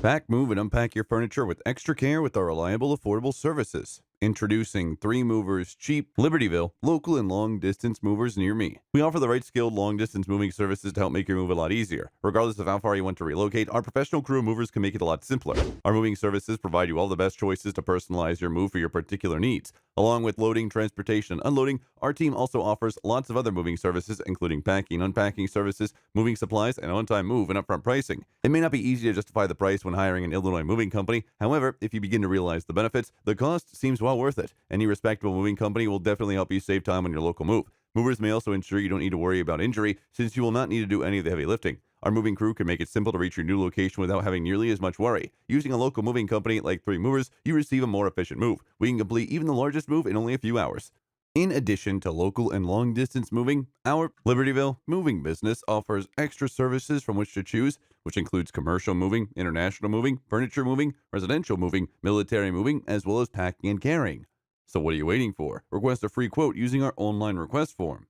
Pack, move, and unpack your furniture with extra care with our reliable, affordable services. Introducing 3 Movers Cheap, Libertyville, local and long distance movers near me. We offer the right skilled long distance moving services to help make your move a lot easier. Regardless of how far you want to relocate, our professional crew of movers can make it a lot simpler. Our moving services provide you all the best choices to personalize your move for your particular needs. Along with loading, transportation, and unloading, our team also offers lots of other moving services, including packing, unpacking services, moving supplies, and on-time move and upfront pricing. It may not be easy to justify the price when hiring an Illinois moving company. However, if you begin to realize the benefits, the cost seems well worth it. Any respectable moving company will definitely help you save time on your local move. Movers may also ensure you don't need to worry about injury, since you will not need to do any of the heavy lifting. Our moving crew can make it simple to reach your new location without having nearly as much worry. Using a local moving company like 3 Movers, you receive a more efficient move. We can complete even the largest move in only a few hours. In addition to local and long distance moving, our Libertyville moving business offers extra services from which to choose, which includes commercial moving, international moving, furniture moving, residential moving, military moving, as well as packing and carrying. So what are you waiting for? Request a free quote using our online request form.